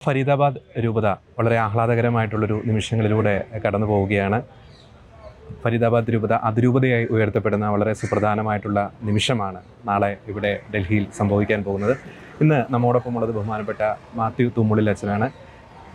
ഫരീദാബാദ് രൂപത വളരെ ആഹ്ലാദകരമായിട്ടുള്ളൊരു നിമിഷങ്ങളിലൂടെ കടന്നു പോവുകയാണ്. ഫരീദാബാദ് രൂപത അതിരൂപതയായി ഉയർത്തപ്പെടുന്ന വളരെ സുപ്രധാനമായിട്ടുള്ള നിമിഷമാണ് നാളെ ഇവിടെ ഡൽഹിയിൽ സംഭവിക്കാൻ പോകുന്നത്. ഇന്ന് നമ്മോടൊപ്പമുള്ളത് ബഹുമാനപ്പെട്ട മാത്യു തുമ്മുളിൽ അച്ഛനാണ്.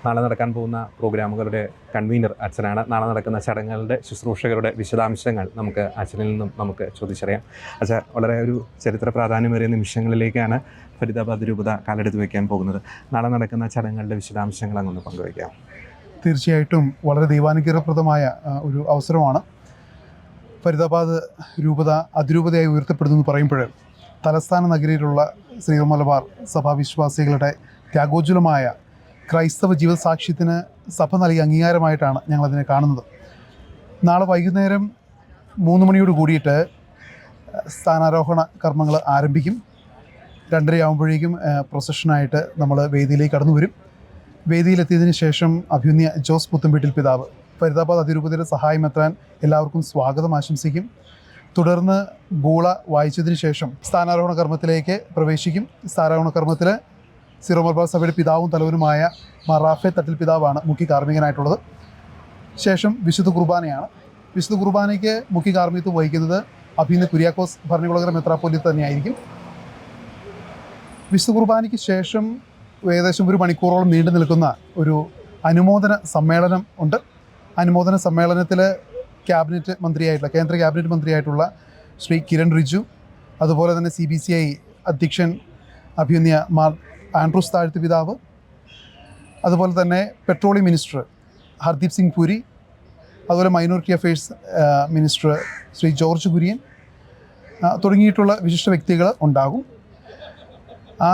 നാളെ നടക്കാൻ പോകുന്ന പ്രോഗ്രാമുകളുടെ കൺവീനർ അച്ഛനാണ്. നാളെ നടക്കുന്ന ചടങ്ങുകളുടെ ശുശ്രൂഷകരുടെ വിശദാംശങ്ങൾ നമുക്ക് അച്ഛനിൽ നിന്നും നമുക്ക് ചോദിച്ചറിയാം. അച്ഛാ, വളരെ ഒരു ചരിത്ര പ്രാധാന്യമേറിയ നിമിഷങ്ങളിലേക്കാണ് ഫരീദാബാദ് രൂപത കാലെടുത്ത് വയ്ക്കാൻ പോകുന്നത്. നാളെ നടക്കുന്ന ചടങ്ങുകളുടെ വിശദാംശങ്ങൾ അങ്ങൊന്ന് പങ്കുവയ്ക്കാം. തീർച്ചയായിട്ടും വളരെ ദൈവാനുഗ്രഹപ്രദമായ ഒരു അവസരമാണ്. ഫരീദാബാദ് രൂപത അതിരൂപതയായി ഉയർത്തപ്പെടുന്നു എന്ന് പറയുമ്പോൾ തലസ്ഥാന നഗരിയിലുള്ള ശ്രീ മലബാർ സഭാവിശ്വാസികളുടെ ത്യാഗോജ്വലമായ ക്രൈസ്തവ ജീവിതസാക്ഷ്യത്തിന് സഭ നൽകിയ അംഗീകാരമായിട്ടാണ് ഞങ്ങളതിനെ കാണുന്നത്. നാളെ വൈകുന്നേരം 3 മണിയോട് കൂടിയിട്ട് സ്ഥാനാരോഹണ കർമ്മങ്ങൾ ആരംഭിക്കും. 2:30 ആകുമ്പോഴേക്കും പ്രൊസഷനായിട്ട് നമ്മൾ വേദിയിലേക്ക് കടന്നു വരും. വേദിയിലെത്തിയതിന് ശേഷം അഭിമന്യ ജോസ് പുത്തൻവീട്ടിൽ പിതാവ് ഫരീദാബാദ് അതിരൂപതയുടെ സഹായമെത്താൻ എല്ലാവർക്കും സ്വാഗതം ആശംസിക്കും. തുടർന്ന് ബൂള വായിച്ചതിന് ശേഷം സ്ഥാനാരോഹണ കർമ്മത്തിലേക്ക് പ്രവേശിക്കും. സ്ഥാനാരോഹണ കർമ്മത്തിൽ സിറോ മലബാർ സഭയുടെ പിതാവും തലവനുമായ മറാഫെ തട്ടിൽ പിതാവാണ് മുഖ്യ കാർമ്മികനായിട്ടുള്ളത്. ശേഷം വിശുദ്ധ കുർബാനയാണ്. വിശുദ്ധ കുർബാനയ്ക്ക് മുഖ്യ കാർമ്മികത്വം വഹിക്കുന്നത് അഭിമന്യ കുര്യാക്കോസ് ഭരണകുളങ്ങര മെത്രാപ്പൊലീത്ത തന്നെയായിരിക്കും. വിശുദ്ധ കുർബാനയ്ക്ക് ശേഷം ഏകദേശം 1 മണിക്കൂറോളം നീണ്ടു നിൽക്കുന്ന ഒരു അനുമോദന സമ്മേളനം ഉണ്ട്. അനുമോദന സമ്മേളനത്തിൽ കേന്ദ്ര ക്യാബിനറ്റ് മന്ത്രിയായിട്ടുള്ള ശ്രീ കിരൺ റിജു, അതുപോലെ തന്നെ CBCI അധ്യക്ഷൻ അഭിമന്യ മാർ ആൻഡ്രൂസ് താഴ്ത്ത് പിതാവ്, അതുപോലെ തന്നെ പെട്രോളിയം മിനിസ്റ്റർ ഹർദീപ് സിംഗ് പുരി, അതുപോലെ minority affairs minister Shri George Kurian തുടങ്ങിയിട്ടുള്ള വിശിഷ്ട വ്യക്തികൾ ഉണ്ടാകും. ആ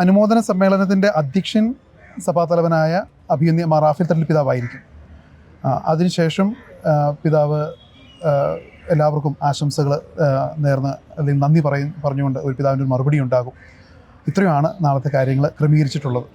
അനുമോദന സമ്മേളനത്തിൻ്റെ അധ്യക്ഷൻ സഭാതലവനായ അഭിമന്യ മാർ റാഫേൽ തട്ടിൽ പിതാവായിരിക്കും. അതിനുശേഷം പിതാവ് എല്ലാവർക്കും ആശംസകൾ നേർന്ന് അല്ലെങ്കിൽ നന്ദി പറഞ്ഞുകൊണ്ട് ഒരു പിതാവിൻ്റെ ഒരു മറുപടി ഉണ്ടാകും. ഇത്രയുമാണ് നാളത്തെ കാര്യങ്ങൾ ക്രമീകരിച്ചിട്ടുള്ളത്.